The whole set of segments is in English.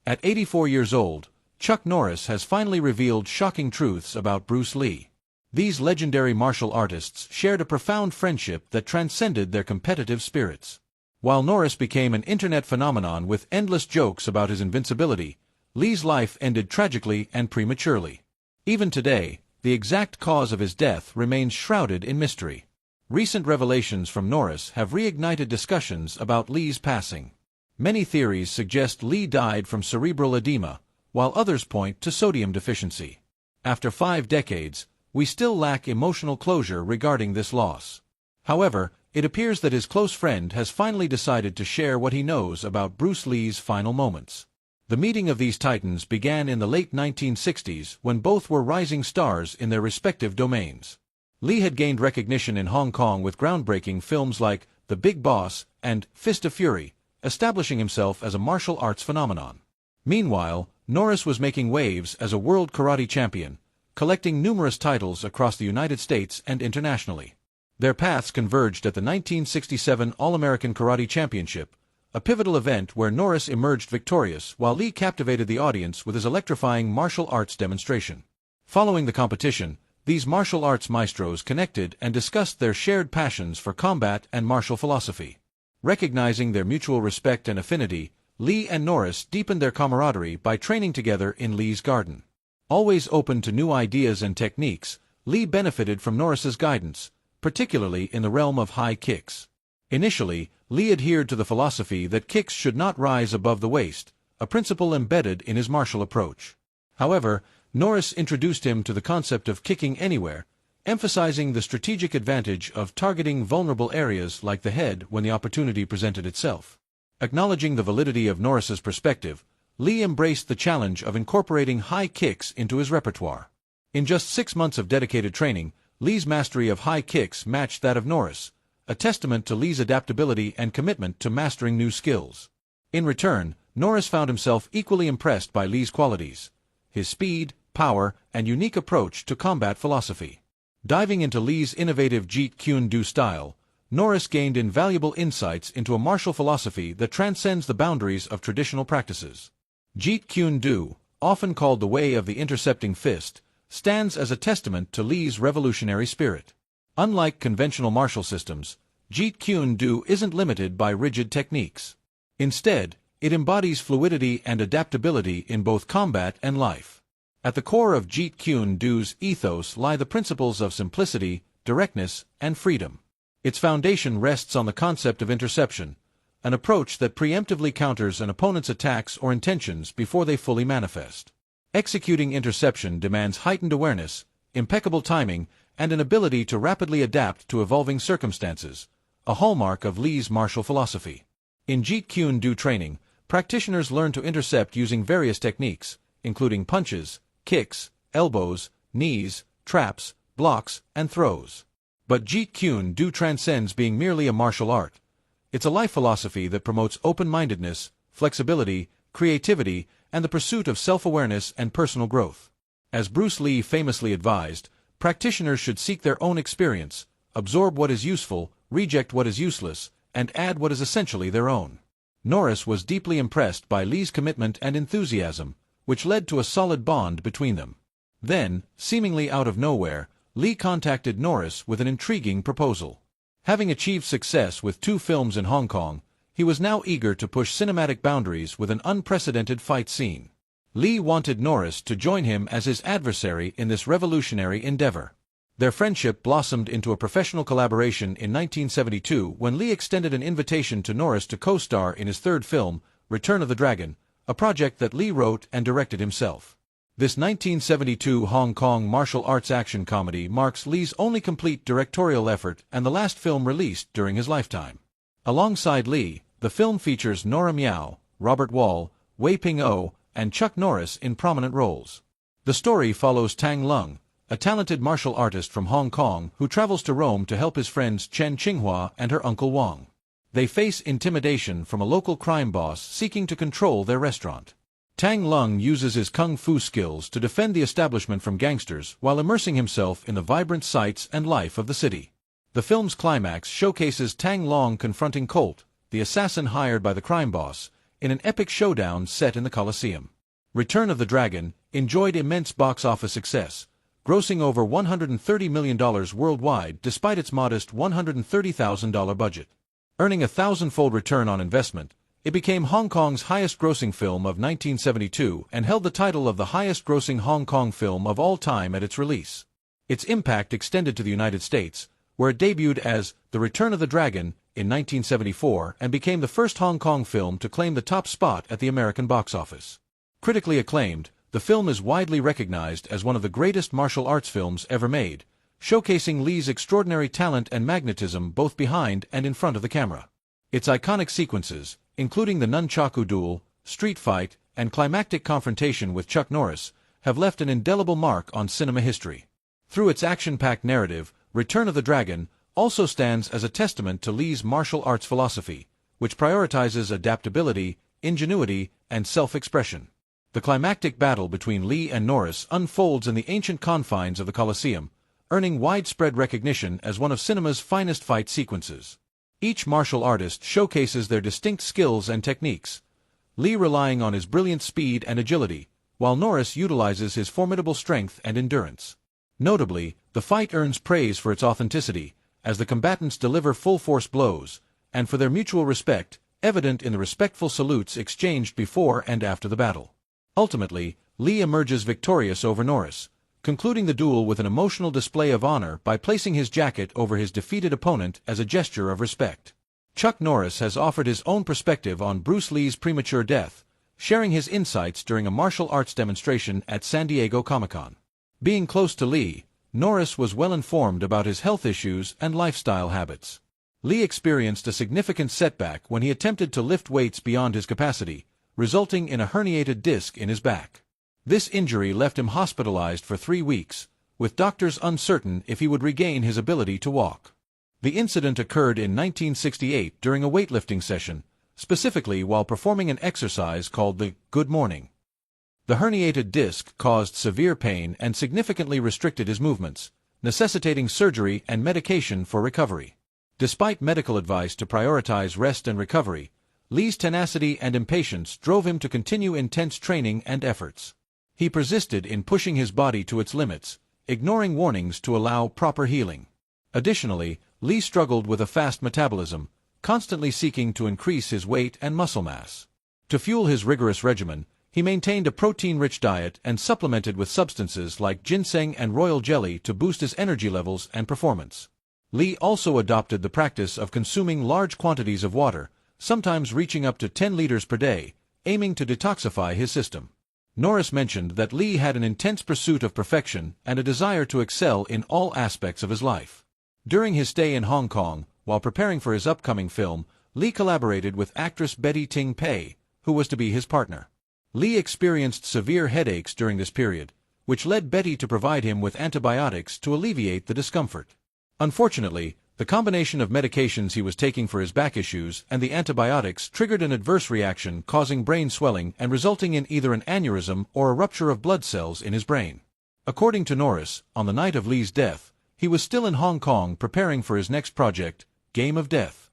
At 84 years old, Chuck Norris has finally revealed shocking truths about Bruce Lee. These legendary martial artists shared a profound friendship that transcended their competitive spirits. While Norris became an internet phenomenon with endless jokes about his invincibility, Lee's life ended tragically and prematurely. Even today, the exact cause of his death remains shrouded in mystery. Recent revelations from Norris have reignited discussions about Lee's passing. Many theories suggest Lee died from cerebral edema, while others point to sodium deficiency. After 5 decades, we still lack emotional closure regarding this loss. However, it appears that his close friend has finally decided to share what he knows about Bruce Lee's final moments. The meeting of these titans began in the late 1960s when both were rising stars in their respective domains. Lee had gained recognition in Hong Kong with groundbreaking films like The Big Boss and Fist of Fury, establishing himself as a martial arts phenomenon. Meanwhile, Norris was making waves as a world karate champion, collecting numerous titles across the United States and internationally. Their paths converged at the 1967 All-American Karate Championship, a pivotal event where Norris emerged victorious while Lee captivated the audience with his electrifying martial arts demonstration. Following the competition, these martial arts maestros connected and discussed their shared passions for combat and martial philosophy. Recognizing their mutual respect and affinity, Lee and Norris deepened their camaraderie by training together in Lee's garden. Always open to new ideas and techniques, Lee benefited from Norris's guidance, particularly in the realm of high kicks. Initially, Lee adhered to the philosophy that kicks should not rise above the waist, a principle embedded in his martial approach. However, Norris introduced him to the concept of kicking anywhere, emphasizing the strategic advantage of targeting vulnerable areas like the head when the opportunity presented itself. Acknowledging the validity of Norris's perspective, Lee embraced the challenge of incorporating high kicks into his repertoire. In just 6 months of dedicated training, Lee's mastery of high kicks matched that of Norris, a testament to Lee's adaptability and commitment to mastering new skills. In return, Norris found himself equally impressed by Lee's qualities, his speed, power, and unique approach to combat philosophy. Diving into Lee's innovative Jeet Kune Do style, Norris gained invaluable insights into a martial philosophy that transcends the boundaries of traditional practices. Jeet Kune Do, often called the way of the intercepting fist, stands as a testament to Lee's revolutionary spirit. Unlike conventional martial systems, Jeet Kune Do isn't limited by rigid techniques. Instead, it embodies fluidity and adaptability in both combat and life. At the core of Jeet Kune Do's ethos lie the principles of simplicity, directness, and freedom. Its foundation rests on the concept of interception, an approach that preemptively counters an opponent's attacks or intentions before they fully manifest. Executing interception demands heightened awareness, impeccable timing, and an ability to rapidly adapt to evolving circumstances, a hallmark of Lee's martial philosophy. In Jeet Kune Do training, practitioners learn to intercept using various techniques, including punches, kicks, elbows, knees, traps, blocks, and throws. But Jeet Kune Do transcends being merely a martial art. It's a life philosophy that promotes open-mindedness, flexibility, creativity, and the pursuit of self-awareness and personal growth. As Bruce Lee famously advised, practitioners should seek their own experience, absorb what is useful, reject what is useless, and add what is essentially their own. Norris was deeply impressed by Lee's commitment and enthusiasm, which led to a solid bond between them. Then, seemingly out of nowhere, Lee contacted Norris with an intriguing proposal. Having achieved success with 2 films in Hong Kong, he was now eager to push cinematic boundaries with an unprecedented fight scene. Lee wanted Norris to join him as his adversary in this revolutionary endeavor. Their friendship blossomed into a professional collaboration in 1972 when Lee extended an invitation to Norris to co-star in his 3rd film, Return of the Dragon, a project that Lee wrote and directed himself. This 1972 Hong Kong martial arts action comedy marks Lee's only complete directorial effort and the last film released during his lifetime. Alongside Lee, the film features Nora Miao, Robert Wall, Wei Ping-oh, and Chuck Norris in prominent roles. The story follows Tang Lung, a talented martial artist from Hong Kong who travels to Rome to help his friends Chen Qinghua and her uncle Wang. They face intimidation from a local crime boss seeking to control their restaurant. Tang Lung uses his kung fu skills to defend the establishment from gangsters while immersing himself in the vibrant sights and life of the city. The film's climax showcases Tang Lung confronting Colt, the assassin hired by the crime boss, in an epic showdown set in the Colosseum. Return of the Dragon enjoyed immense box office success, grossing over $130 million worldwide despite its modest $130,000 budget. Earning a thousand-fold return on investment, it became Hong Kong's highest-grossing film of 1972 and held the title of the highest-grossing Hong Kong film of all time at its release. Its impact extended to the United States, where it debuted as The Return of the Dragon in 1974 and became the first Hong Kong film to claim the top spot at the American box office. Critically acclaimed, the film is widely recognized as one of the greatest martial arts films ever made, showcasing Lee's extraordinary talent and magnetism both behind and in front of the camera. Its iconic sequences, including the nunchaku duel, street fight, and climactic confrontation with Chuck Norris, have left an indelible mark on cinema history. Through its action-packed narrative, Return of the Dragon also stands as a testament to Lee's martial arts philosophy, which prioritizes adaptability, ingenuity, and self-expression. The climactic battle between Lee and Norris unfolds in the ancient confines of the Colosseum, earning widespread recognition as one of cinema's finest fight sequences. Each martial artist showcases their distinct skills and techniques, Lee relying on his brilliant speed and agility, while Norris utilizes his formidable strength and endurance. Notably, the fight earns praise for its authenticity, as the combatants deliver full-force blows, and for their mutual respect, evident in the respectful salutes exchanged before and after the battle. Ultimately, Lee emerges victorious over Norris, concluding the duel with an emotional display of honor by placing his jacket over his defeated opponent as a gesture of respect. Chuck Norris has offered his own perspective on Bruce Lee's premature death, sharing his insights during a martial arts demonstration at San Diego Comic-Con. Being close to Lee, Norris was well informed about his health issues and lifestyle habits. Lee experienced a significant setback when he attempted to lift weights beyond his capacity, resulting in a herniated disc in his back. This injury left him hospitalized for 3 weeks, with doctors uncertain if he would regain his ability to walk. The incident occurred in 1968 during a weightlifting session, specifically while performing an exercise called the Good Morning. The herniated disc caused severe pain and significantly restricted his movements, necessitating surgery and medication for recovery. Despite medical advice to prioritize rest and recovery, Lee's tenacity and impatience drove him to continue intense training and efforts. He persisted in pushing his body to its limits, ignoring warnings to allow proper healing. Additionally, Lee struggled with a fast metabolism, constantly seeking to increase his weight and muscle mass. To fuel his rigorous regimen, he maintained a protein-rich diet and supplemented with substances like ginseng and royal jelly to boost his energy levels and performance. Lee also adopted the practice of consuming large quantities of water, sometimes reaching up to 10 liters per day, aiming to detoxify his system. Norris mentioned that Lee had an intense pursuit of perfection and a desire to excel in all aspects of his life. During his stay in Hong Kong, while preparing for his upcoming film, Lee collaborated with actress Betty Ting Pei, who was to be his partner. Lee experienced severe headaches during this period, which led Betty to provide him with antibiotics to alleviate the discomfort. Unfortunately, the combination of medications he was taking for his back issues and the antibiotics triggered an adverse reaction causing brain swelling and resulting in either an aneurysm or a rupture of blood cells in his brain. According to Norris, on the night of Lee's death, he was still in Hong Kong preparing for his next project, Game of Death.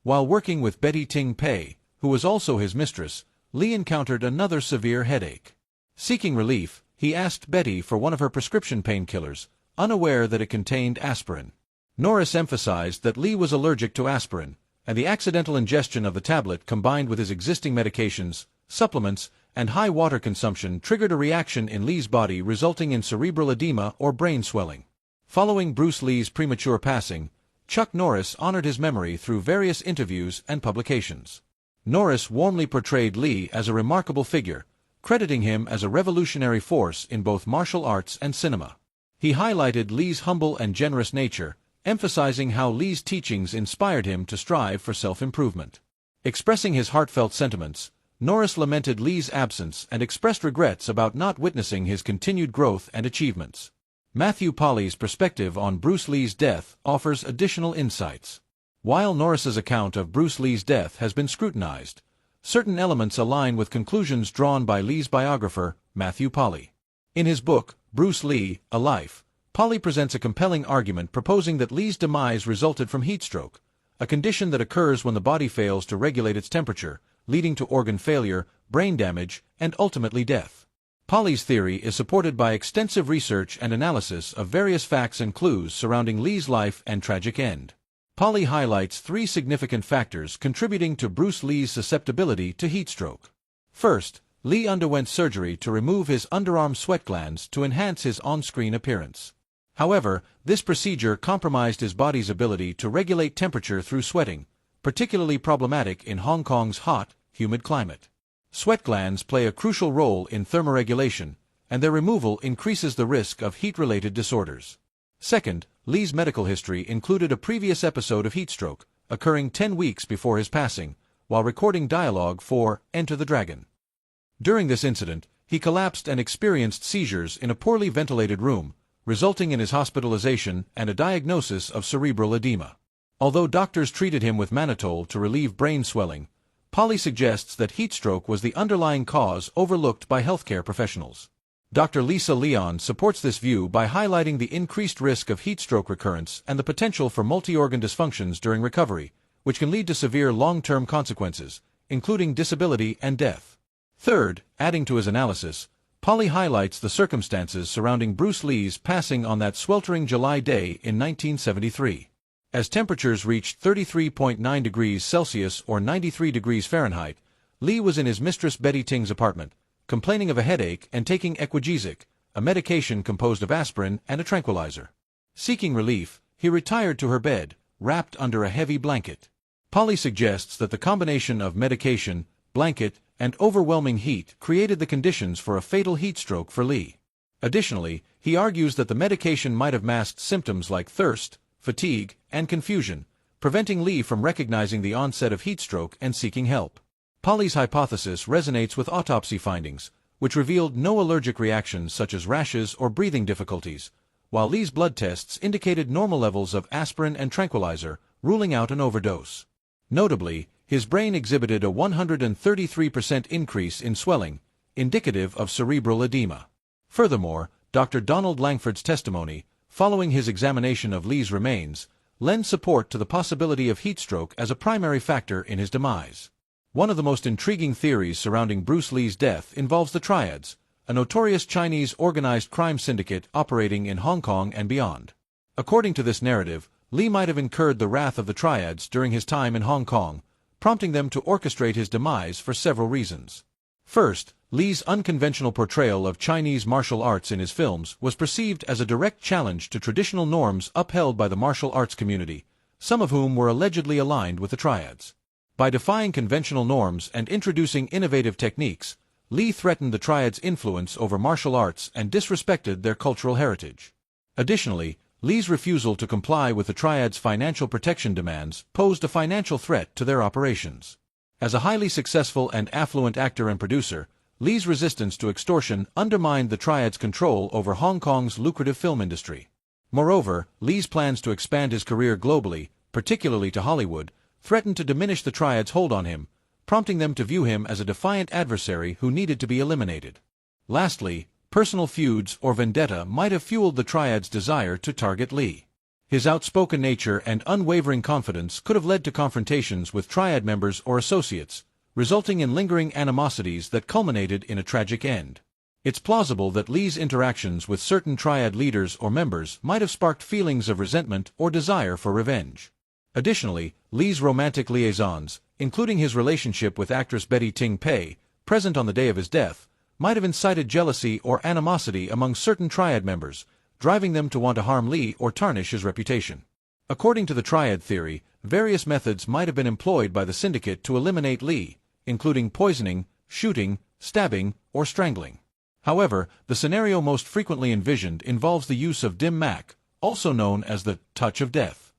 While working with Betty Ting Pei, who was also his mistress, Lee encountered another severe headache. Seeking relief, he asked Betty for one of her prescription painkillers, unaware that it contained aspirin. Norris emphasized that Lee was allergic to aspirin, and the accidental ingestion of the tablet combined with his existing medications, supplements, and high water consumption triggered a reaction in Lee's body resulting in cerebral edema or brain swelling. Following Bruce Lee's premature passing, Chuck Norris honored his memory through various interviews and publications. Norris warmly portrayed Lee as a remarkable figure, crediting him as a revolutionary force in both martial arts and cinema. He highlighted Lee's humble and generous nature, emphasizing how Lee's teachings inspired him to strive for self-improvement. Expressing his heartfelt sentiments, Norris lamented Lee's absence and expressed regrets about not witnessing his continued growth and achievements. Matthew Polly's perspective on Bruce Lee's death offers additional insights. While Norris's account of Bruce Lee's death has been scrutinized, certain elements align with conclusions drawn by Lee's biographer, Matthew Polly. In his book, Bruce Lee, A Life, Polly presents a compelling argument proposing that Lee's demise resulted from heat stroke, a condition that occurs when the body fails to regulate its temperature, leading to organ failure, brain damage, and ultimately death. Polly's theory is supported by extensive research and analysis of various facts and clues surrounding Lee's life and tragic end. Polly highlights 3 significant factors contributing to Bruce Lee's susceptibility to heat stroke. First, Lee underwent surgery to remove his underarm sweat glands to enhance his on-screen appearance. However, this procedure compromised his body's ability to regulate temperature through sweating, particularly problematic in Hong Kong's hot, humid climate. Sweat glands play a crucial role in thermoregulation, and their removal increases the risk of heat-related disorders. Second, Lee's medical history included a previous episode of heat stroke, occurring 10 weeks before his passing, while recording dialogue for Enter the Dragon. During this incident, he collapsed and experienced seizures in a poorly ventilated room, resulting in his hospitalization and a diagnosis of cerebral edema. Although doctors treated him with mannitol to relieve brain swelling, Polly suggests that heat stroke was the underlying cause overlooked by healthcare professionals. Dr. Lisa Leon supports this view by highlighting the increased risk of heat stroke recurrence and the potential for multi-organ dysfunctions during recovery, which can lead to severe long-term consequences, including disability and death. Third, adding to his analysis, Polly highlights the circumstances surrounding Bruce Lee's passing on that sweltering July day in 1973. As temperatures reached 33.9 degrees Celsius or 93 degrees Fahrenheit, Lee was in his mistress Betty Ting's apartment, complaining of a headache and taking Equagesic, a medication composed of aspirin and a tranquilizer. Seeking relief, he retired to her bed, wrapped under a heavy blanket. Polly suggests that the combination of medication, blanket, and overwhelming heat created the conditions for a fatal heat stroke for Lee. Additionally, he argues that the medication might have masked symptoms like thirst, fatigue, and confusion, preventing Lee from recognizing the onset of heat stroke and seeking help. Polly's hypothesis resonates with autopsy findings, which revealed no allergic reactions such as rashes or breathing difficulties, while Lee's blood tests indicated normal levels of aspirin and tranquilizer, ruling out an overdose. Notably, his brain exhibited a 133% increase in swelling, indicative of cerebral edema. Furthermore, Dr. Donald Langford's testimony, following his examination of Lee's remains, lends support to the possibility of heat stroke as a primary factor in his demise. One of the most intriguing theories surrounding Bruce Lee's death involves the Triads, a notorious Chinese organized crime syndicate operating in Hong Kong and beyond. According to this narrative, Lee might have incurred the wrath of the Triads during his time in Hong Kong, prompting them to orchestrate his demise for several reasons. First, Lee's unconventional portrayal of Chinese martial arts in his films was perceived as a direct challenge to traditional norms upheld by the martial arts community, some of whom were allegedly aligned with the Triads. By defying conventional norms and introducing innovative techniques, Lee threatened the Triads' influence over martial arts and disrespected their cultural heritage. Additionally, Lee's refusal to comply with the Triads' financial protection demands posed a financial threat to their operations. As a highly successful and affluent actor and producer, Lee's resistance to extortion undermined the Triads' control over Hong Kong's lucrative film industry. Moreover, Lee's plans to expand his career globally, particularly to Hollywood, threatened to diminish the Triads' hold on him, prompting them to view him as a defiant adversary who needed to be eliminated. Lastly, personal feuds or vendetta might have fueled the Triads' desire to target Lee. His outspoken nature and unwavering confidence could have led to confrontations with Triad members or associates, resulting in lingering animosities that culminated in a tragic end. It's plausible that Lee's interactions with certain Triad leaders or members might have sparked feelings of resentment or desire for revenge. Additionally, Lee's romantic liaisons, including his relationship with actress Betty Ting Pei, present on the day of his death, might have incited jealousy or animosity among certain Triad members, driving them to want to harm Lee or tarnish his reputation. According to the Triad theory, various methods might have been employed by the syndicate to eliminate Lee, including poisoning, shooting, stabbing, or strangling. However, the scenario most frequently envisioned involves the use of dim mak, also known as the touch of death.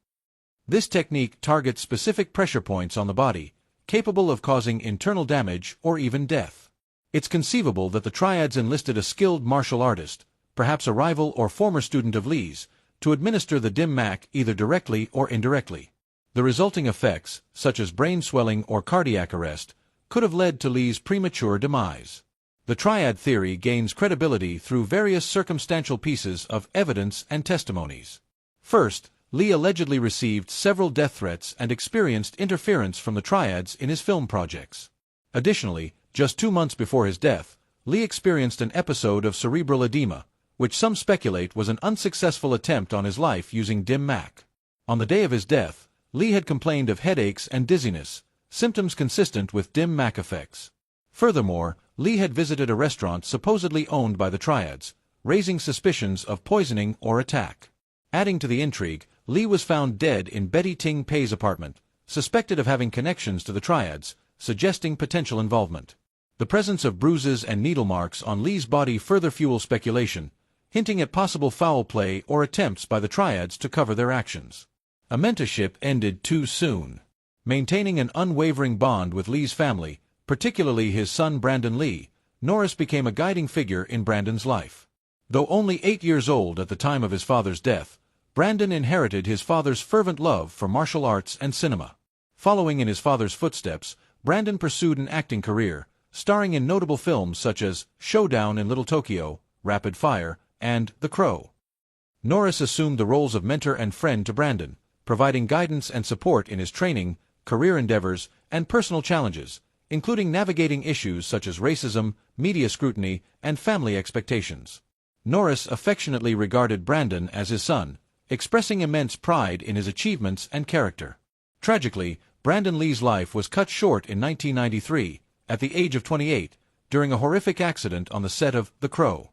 This technique targets specific pressure points on the body, capable of causing internal damage or even death. It's conceivable that the Triads enlisted a skilled martial artist, perhaps a rival or former student of Lee's, to administer the dim mak either directly or indirectly. The resulting effects, such as brain swelling or cardiac arrest, could have led to Lee's premature demise. The Triad theory gains credibility through various circumstantial pieces of evidence and testimonies. First, Lee allegedly received several death threats and experienced interference from the Triads in his film projects. Additionally, just 2 months before his death, Lee experienced an episode of cerebral edema, which some speculate was an unsuccessful attempt on his life using dim mak. On the day of his death, Lee had complained of headaches and dizziness, symptoms consistent with dim mak effects. Furthermore, Lee had visited a restaurant supposedly owned by the Triads, raising suspicions of poisoning or attack. Adding to the intrigue, Lee was found dead in Betty Ting Pei's apartment, suspected of having connections to the Triads, suggesting potential involvement. The presence of bruises and needle marks on Lee's body further fuels speculation, hinting at possible foul play or attempts by the Triads to cover their actions. A mentorship ended too soon. Maintaining an unwavering bond with Lee's family, particularly his son Brandon Lee, Norris became a guiding figure in Brandon's life. Though only 8 years old at the time of his father's death, Brandon inherited his father's fervent love for martial arts and cinema. Following in his father's footsteps, Brandon pursued an acting career, starring in notable films such as Showdown in Little Tokyo, Rapid Fire, and The Crow. Norris assumed the roles of mentor and friend to Brandon, providing guidance and support in his training, career endeavors, and personal challenges, including navigating issues such as racism, media scrutiny, and family expectations. Norris affectionately regarded Brandon as his son, expressing immense pride in his achievements and character. Tragically, Brandon Lee's life was cut short in 1993, at the age of 28, during a horrific accident on the set of The Crow.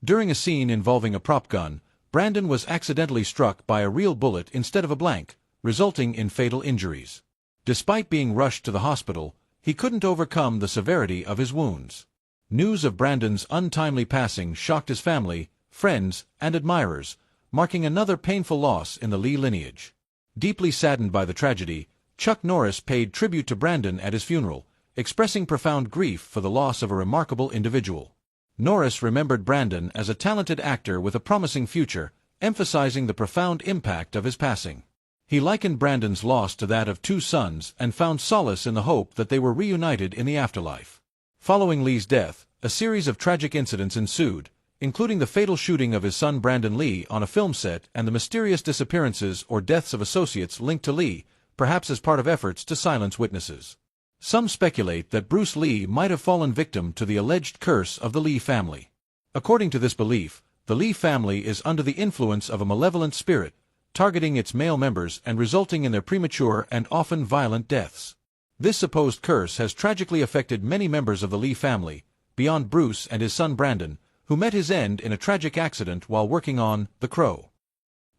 During a scene involving a prop gun, Brandon was accidentally struck by a real bullet instead of a blank, resulting in fatal injuries. Despite being rushed to the hospital, he couldn't overcome the severity of his wounds. News of Brandon's untimely passing shocked his family, friends, and admirers, marking another painful loss in the Lee lineage. Deeply saddened by the tragedy, Chuck Norris paid tribute to Brandon at his funeral, expressing profound grief for the loss of a remarkable individual. Norris remembered Brandon as a talented actor with a promising future, emphasizing the profound impact of his passing. He likened Brandon's loss to that of 2 sons and found solace in the hope that they were reunited in the afterlife. Following Lee's death, a series of tragic incidents ensued, including the fatal shooting of his son Brandon Lee on a film set and the mysterious disappearances or deaths of associates linked to Lee, perhaps as part of efforts to silence witnesses. Some speculate that Bruce Lee might have fallen victim to the alleged curse of the Lee family. According to this belief, the Lee family is under the influence of a malevolent spirit, targeting its male members and resulting in their premature and often violent deaths. This supposed curse has tragically affected many members of the Lee family, beyond Bruce and his son Brandon, who met his end in a tragic accident while working on The Crow.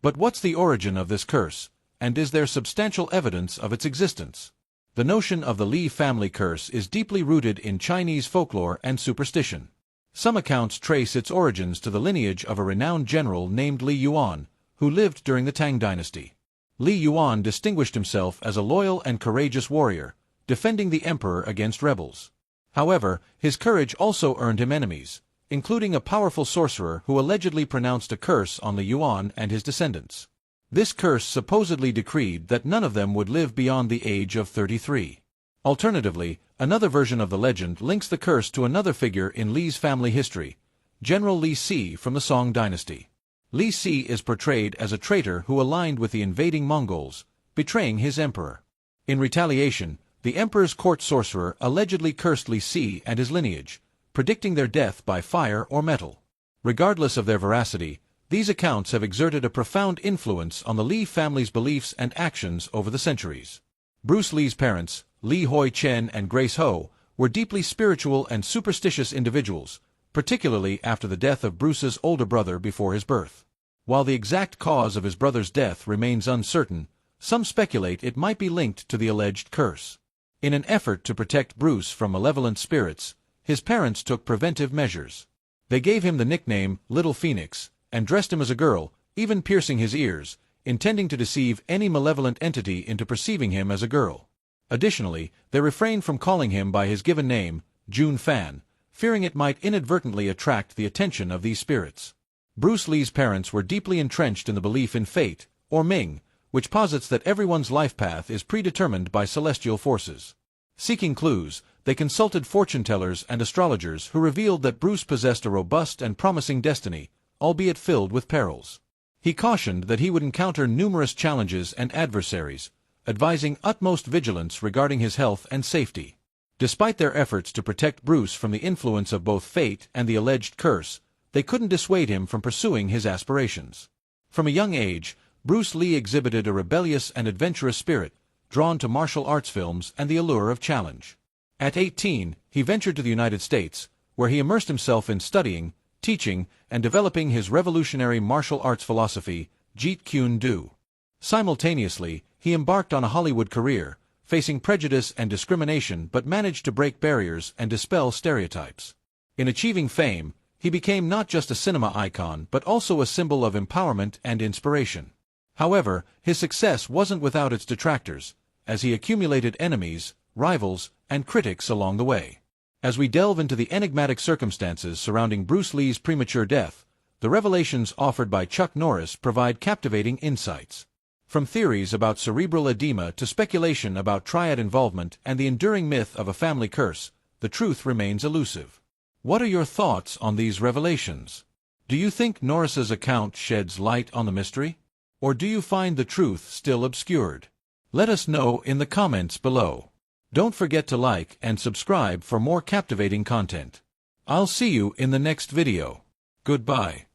But what's the origin of this curse, and is there substantial evidence of its existence? The notion of the Lee family curse is deeply rooted in Chinese folklore and superstition. Some accounts trace its origins to the lineage of a renowned general named Li Yuan, who lived during the Tang dynasty. Li Yuan distinguished himself as a loyal and courageous warrior, defending the emperor against rebels. However, his courage also earned him enemies, including a powerful sorcerer who allegedly pronounced a curse on Li Yuan and his descendants. This curse supposedly decreed that none of them would live beyond the age of 33. Alternatively, another version of the legend links the curse to another figure in Li's family history, General Li Si from the Song dynasty. Li Si is portrayed as a traitor who aligned with the invading Mongols, betraying his emperor. In retaliation, the emperor's court sorcerer allegedly cursed Li Si and his lineage, predicting their death by fire or metal. Regardless of their veracity, these accounts have exerted a profound influence on the Li family's beliefs and actions over the centuries. Bruce Lee's parents, Li Hoi Chen and Grace Ho, were deeply spiritual and superstitious individuals, particularly after the death of Bruce's older brother before his birth. While the exact cause of his brother's death remains uncertain, some speculate it might be linked to the alleged curse. In an effort to protect Bruce from malevolent spirits, his parents took preventive measures. They gave him the nickname Little Phoenix, and dressed him as a girl, even piercing his ears, intending to deceive any malevolent entity into perceiving him as a girl. Additionally, they refrained from calling him by his given name, Jun Fan, fearing it might inadvertently attract the attention of these spirits. Bruce Lee's parents were deeply entrenched in the belief in fate, or Ming, which posits that everyone's life path is predetermined by celestial forces. Seeking clues, they consulted fortune-tellers and astrologers who revealed that Bruce possessed a robust and promising destiny, albeit filled with perils. He cautioned that he would encounter numerous challenges and adversaries, advising utmost vigilance regarding his health and safety. Despite their efforts to protect Bruce from the influence of both fate and the alleged curse, they couldn't dissuade him from pursuing his aspirations. From a young age, Bruce Lee exhibited a rebellious and adventurous spirit, drawn to martial arts films and the allure of challenge. At 18, he ventured to the United States, where he immersed himself in studying, teaching, and developing his revolutionary martial arts philosophy, Jeet Kune Do. Simultaneously, he embarked on a Hollywood career, facing prejudice and discrimination but managed to break barriers and dispel stereotypes. In achieving fame, he became not just a cinema icon but also a symbol of empowerment and inspiration. However, his success wasn't without its detractors, as he accumulated enemies, rivals, and critics along the way. As we delve into the enigmatic circumstances surrounding Bruce Lee's premature death, the revelations offered by Chuck Norris provide captivating insights. From theories about cerebral edema to speculation about Triad involvement and the enduring myth of a family curse, the truth remains elusive. What are your thoughts on these revelations? Do you think Norris's account sheds light on the mystery? Or do you find the truth still obscured? Let us know in the comments below. Don't forget to like and subscribe for more captivating content. I'll see you in the next video. Goodbye.